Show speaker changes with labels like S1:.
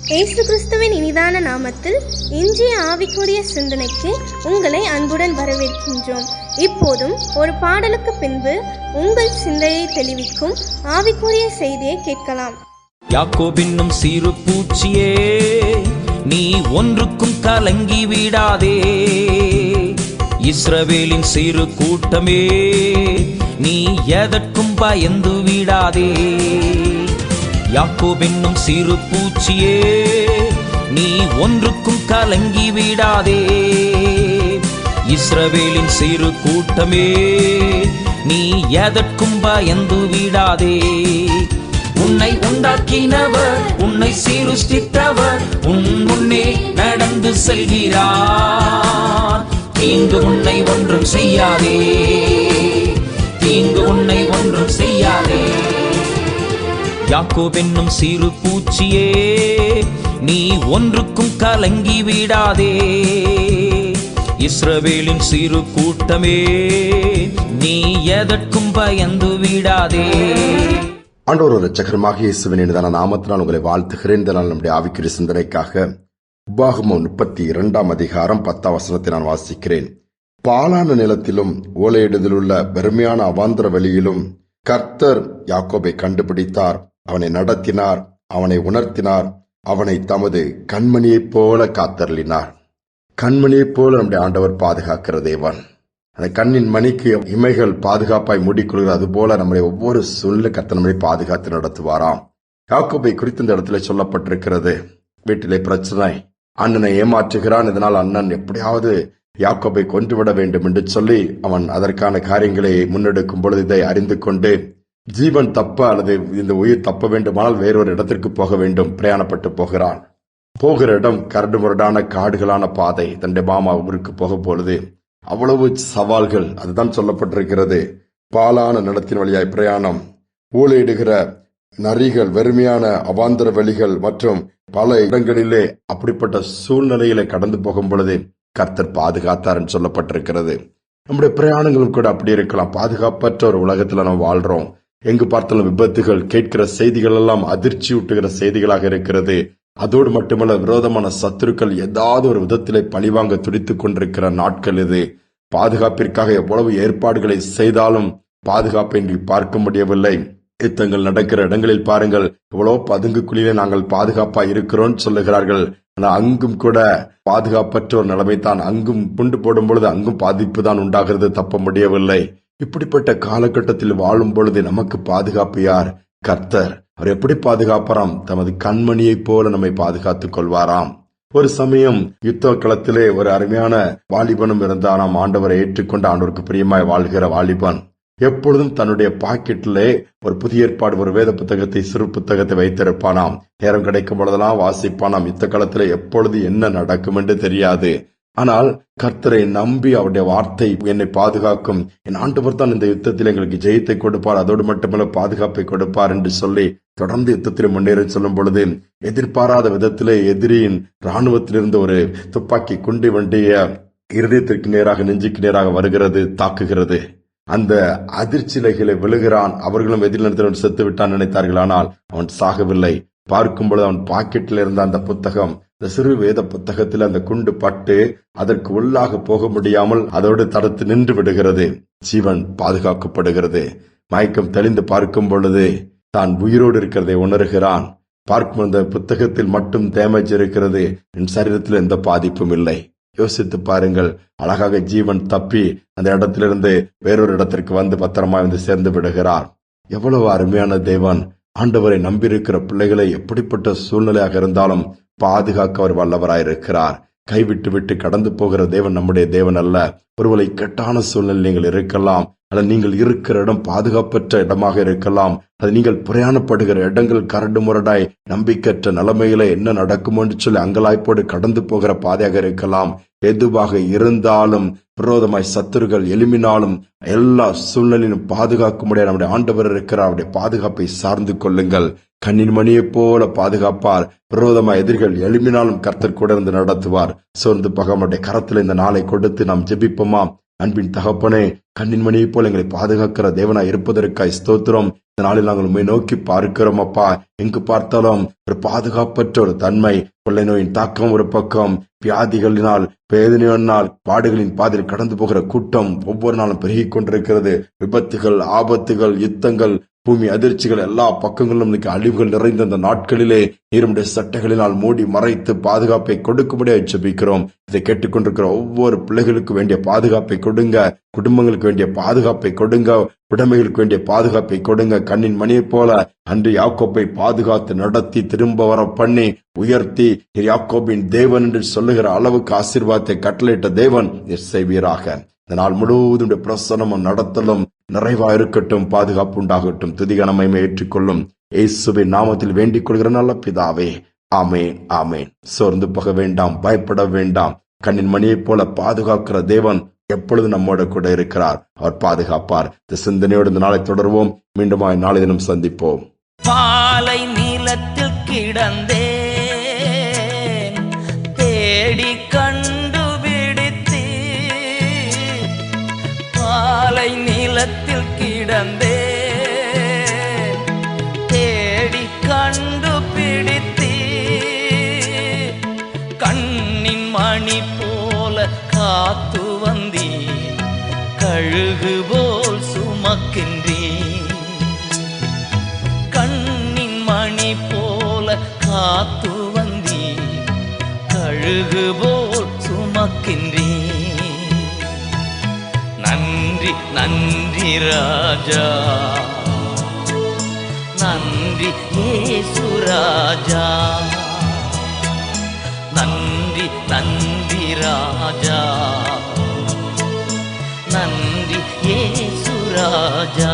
S1: இயேசு கிறிஸ்துவின் இனிதான நாமத்தில் இன்றைய ஆவிக்குரிய சிந்தனைக்கு உங்களை அன்புடன் வரவேற்கின்றோம். இப்போதும் ஒரு பாடலுக்கு பின்பு உங்கள் சிந்தையை தெளிவிக்கும் ஆவிக்குரிய செய்தியை கேட்கலாம்.
S2: யாக்கோபின்னும் சிறு பூச்சியே, நீ ஒன்றுக்கும் கலங்கி விடாதே. இஸ்ரவேலின் சிறு கூட்டமே, நீ எதற்கும் பயந்து விடாதே. யாக்கோபென்னும் சிறு பூச்சியே, நீ ஒன்றுக்கும் கலங்கி விடாதே. இஸ்ரவேலின் சிறு கூட்டமே, நீ எதற்கும் பயந்து விடாதே. உன்னை உண்டாக்கினவர், உன்னை சிருஷ்டித்தவர் உன் முன்னே நடந்து செல்கிறார். தீங்கு உன்னை ஒன்றும் செய்யாதே, தீங்கு உன்னை ஒன்றும் செய்யாதே. யாக்கோபென்னும் சிறு பூச்சியே, நீ ஒன்றுக்கும் கலங்கி விடாதே. இஸ்ரவேலின் சிறு கூட்டமே, நீ எதற்கும் பயந்து விடாதே.
S3: ஆண்டவர் இரட்சகருமாக இயேசுவின் இனிதான நாமத்தினால் உங்களை வாழ்த்துகிறேன். இந்த நாள் நம்முடைய ஆவிக்குரிய சிந்தனைக்காக உபாகமம் 32 அதிகாரம் 10 நான் வாசிக்கிறேன். பாலான நிலத்திலும் ஓலையிடுதலுள்ள வெறுமையான அவாந்தர வெளியிலும் கர்த்தர் யாக்கோபை கண்டுபிடித்தார், அவனை நடத்தினார், அவனை உணர்த்தினார், அவனை தமது கண்மணியைப் போல காத்தருளினார். கண்மணியைப் போல நம்முடைய ஆண்டவர் பாதுகாக்கிற தேவன். அந்த கண்ணின் மணிக்கு இமைகள் பாதுகாப்பாய் மூடிக்கொள்கிற அதுபோல நம்முடைய ஒவ்வொரு சூழ்நிலை கர்த்தர் நம்மை பாதுகாத்து நடத்துவாராம். யாக்கோபை குறித்து இந்த இடத்துல சொல்லப்பட்டிருக்கிறது. வீட்டிலே பிரச்சனை, அண்ணனை ஏமாற்றுகிறான். இதனால் அண்ணன் எப்படியாவது யாக்கோபை கொன்றுவிட வேண்டும் என்று சொல்லி அவன் அதற்கான காரியங்களை முன்னெடுக்கும் பொழுது இதை அறிந்து கொண்டு ஜீவன் தப்ப அல்லது இந்த உயிர் தப்ப வேண்டுமானால் வேறொரு இடத்திற்கு போக வேண்டும். பிரயாணப்பட்டு போகிறான். போகிற இடம் கரடு முரடான காடுகளான பாதை. தன்னுடைய மாமா ஊருக்கு போக பொழுது அவ்வளவு சவால்கள். அதுதான் சொல்லப்பட்டிருக்கிறது. பாலான நிலத்தின் வழியாய் பிரயாணம், ஊழையிடுகிற நரிகள், வெறுமையான அவாந்தர வெளிகள் மற்றும் பல இடங்களிலே அப்படிப்பட்ட சூழ்நிலையிலே கடந்து போகும் பொழுது கர்த்தர் பாதுகாத்தார் என்று சொல்லப்பட்டிருக்கிறது. நம்முடைய பிரயாணங்களும் கூட அப்படி இருக்கலாம். பாதுகாப்பற்ற ஒரு உலகத்துல நாம் வாழ்றோம். எங்கு பார்த்தாலும் விபத்துகள், கேட்கிற செய்திகள் எல்லாம் அதிர்ச்சி ஊட்டுகிற செய்திகளாக இருக்கிறது. அதோடு மட்டுமல்ல, விரோதமான சத்துருக்கள் ஏதாவது ஒரு விதத்திலே பழிவாங்க துடித்துக் கொண்டிருக்கிற நாட்கள் இது. பாதுகாப்பிற்காக எவ்வளவு ஏற்பாடுகளை செய்தாலும் பாதுகாப்பை இன்று பார்க்க முடியவில்லை. யுத்தங்கள் நடக்கிற இடங்களில் பாருங்கள், எவ்வளவு பதுங்குக்குழியிலே நாங்கள் பாதுகாப்பா இருக்கிறோம் சொல்லுகிறார்கள். ஆனா அங்கும் கூட பாதுகாப்பற்ற ஒரு நிலைமை தான். அங்கும் குண்டு போடும் பொழுது அங்கும் பாதிப்பு தான் உண்டாகிறது, தப்ப முடியவில்லை. இப்படிப்பட்ட காலகட்டத்தில் வாழும் பொழுது நமக்கு பாதுகாப்பு யார்? கர்த்தர். அவர் எப்படி பாதுகாப்பாராம்? தமது கண்மணியைப் போல நம்மை பாதுகாத்துக் கொள்வாராம். ஒரு சமயம் யுத்த களத்திலே ஒரு அருமையான வாலிபனும் இருந்தானாம். ஆண்டவரை ஏற்றுக்கொண்டு ஆண்டவருக்கு பிரியமாய் வாழ்கிற வாலிபன் எப்பொழுதும் தன்னுடைய பாக்கெட்டிலே ஒரு புதிய ஏற்பாடு, ஒரு வேத புத்தகத்தை, சிறு புத்தகத்தை வைத்திருப்பானாம். நேரம் கிடைக்கும் பொழுதெல்லாம் வாசிப்பானாம். யுத்த காலத்திலே எப்பொழுது என்ன நடக்கும் என்று தெரியாது. ஆனால் கர்த்தரை நம்பி அவருடைய வார்த்தை என்னை பாதுகாக்கும், என் ஆண்டவர் தான் இந்த யுத்தத்தில் எங்களுக்கு ஜெயத்தை கொடுப்பார், அதோடு மட்டுமல்ல பாதுகாப்பை கொடுப்பார் என்று சொல்லி தொடர்ந்து யுத்தத்தில் முன்னேறி சொல்லும் பொழுது எதிர்பாராத விதத்திலே எதிரியின் ராணுவத்திலிருந்து ஒரு துப்பாக்கி குண்டு வண்டிய இருதயத்திற்கு நேராக, நெஞ்சுக்கு நேராக வருகிறது, தாக்குகிறது. அந்த அதிர்ச்சிலைகளை விழுகிறான். அவர்களும் எதிரில் செத்து விட்டான் நினைத்தார்கள். ஆனால் அவன் சாகவில்லை. பார்க்கும் பொழுது அவன் பாக்கெட்டில் இருந்த அந்த புத்தகம், இந்த சிறு வேத புத்தகத்தில் அந்த குண்டு பட்டு அதற்கு உள்ளாக போக முடியாமல் அதோடு தடுத்து நின்று விடுகிறது. ஜீவன் பாதுகாக்கப்படுகிறது. மயக்கம் தெளிந்து பார்க்கும் பொழுது தான் உயிரோடு இருக்கிறதை உணர்கிறான். பார்க்கும் அந்த புத்தகத்தில் மட்டும் டேமேஜ் இருக்கிறது, என் சரீரத்தில் எந்த பாதிப்பும் இல்லை. யோசித்து பாருங்கள். அழகாக ஜீவன் தப்பி அந்த இடத்திலிருந்து வேறொரு இடத்திற்கு வந்து பத்திரமா வந்து சேர்ந்து விடுகிறார். எவ்வளவு அருமையான தேவன்! ஆண்டவரை நம்பியிருக்கிற பிள்ளைகளை எப்படிப்பட்ட சூழ்நிலையாக இருந்தாலும் பாதுகாக்க அவர் வல்லவராயிருக்கிறார். கைவிட்டு விட்டு கடந்து போகிற தேவன் நம்முடைய தேவன் அல்ல. ஒருவேளை இக்கட்டான சூழ்நிலை நீங்கள் இருக்கலாம், அல்லது நீங்கள் இருக்கிற இடம் பாதுகாப்பற்ற இடமாக இருக்கலாம், அது நீங்கள் பிரயாணப்படுகிற இடங்கள் கரடு முரடாய் நம்பிக்கற்ற நிலைமையில என்ன நடக்குமோ என்று சொல்லி அங்கலாய்ப்போடு கடந்து போகிற பாதையாக இருக்கலாம். எதுவாக இருந்தாலும் விரோதமாய் சத்துருகள் எழும்பினாலும் எல்லா சூழ்நிலையிலும் பாதுகாக்கும்படியாக நம்முடைய ஆண்டவர் இருக்கிறார். அவருடைய பாதுகாப்பை சார்ந்து கொள்ளுங்கள். கண்ணின் மணியைப் போல பாதுகாப்பார். விரோதமாய் எதிரிகள் எழும்பினாலும் கர்த்தர் கூட இருந்து நடத்துவார். சோர்ந்து போகாம கரத்தில் இந்த நாளை கொடுத்து நாம் ஜெபிப்போமா? அன்பின் தகப்பனே, கண்ணின் மணியை போல எங்களை பாதுகாக்கிற தேவனாய் இருப்பதற்காய் ஸ்தோத்திரம். இந்த நாளில் நாங்கள் உண்மை நோக்கி பார்க்கிறோம் அப்பா. எங்கு பார்த்தாலும் ஒரு பாதுகாப்பற்ற ஒரு தன்மை, கொள்ளை நோயின் தாக்கம் ஒரு பக்கம், வியாதிகளினால் வேதனையினால் பாடுகளின் பாதையில் கடந்து போகிற கூட்டம் ஒவ்வொரு நாளும் பெருகிக் கொண்டிருக்கிறது. விபத்துகள், ஆபத்துகள், யுத்தங்கள், பூமி அதிர்ச்சிகள், எல்லா பக்கங்களிலும் அழிவுகள் நிறைந்த அந்த நாட்களிலே நீருடைய சட்டைகளினால் மூடி மறைத்து பாதுகாப்பை கொடுக்கும்படியாக ஜெபிக்கிறோம். இதை கேட்டுக்கொண்டிருக்கிற ஒவ்வொரு பிள்ளைகளுக்கு வேண்டிய பாதுகாப்பை கொடுங்க, குடும்பங்களுக்கு வேண்டிய பாதுகாப்பை கொடுங்க, உடைமைகளுக்கு வேண்டிய பாதுகாப்பை கொடுங்க. கண்ணின் மணியை போல அன்று யாக்கோபை பாதுகாத்து நடத்தி திரும்ப வர பண்ணி உயர்த்தி யாக்கோபின் தேவன் என்று சொல்லுகிற அளவுக்கு ஆசீர்வாதத்தை கட்டளையிட்ட தேவன் செய்வீராக. இந்த நாள் முழுவதும் பிரசனமும் நடத்தலும் நிறைவா இருக்கட்டும். பாதுகாப்பு உண்டாகட்டும். துதிகனமை ஏற்றுக்கொள்ளும் இயேசுவின் நாமத்தில் வேண்டிக் கொள்கிற நல்ல பிதாவே, ஆமேன், ஆமேன். சோர்ந்து போக வேண்டாம், பயப்பட வேண்டாம். கண்ணின் மணியைப் போல பாதுகாக்கிற தேவன் எப்பொழுது நம்மோட கூட இருக்கிறார். அவர் பாதுகாப்பார். இந்த சிந்தனையோடு இந்த நாளை தொடர்வோம். மீண்டும் நாளை தினம் சந்திப்போம்.
S2: பாலை நீளத்தில் கிடந்தே தேடி கண்டுபிடித்து, பாலை நீளத்தில் கிடந்தே தேடி கண்டுபிடித்து, கண்ணின் மணி போல காத்து வந்தீ, கழுகு போல் சுமக்கின்றீ, கண்ணின் மணி போல காத்து வந்தீ, கழுகு போல் சுமக்கின்றீ. நன்றி நன்றி ராஜா, நன்றி இயேசு ராஜா, நன்றி நன்றி ராஜா, நன்றி இயேசு ராஜா.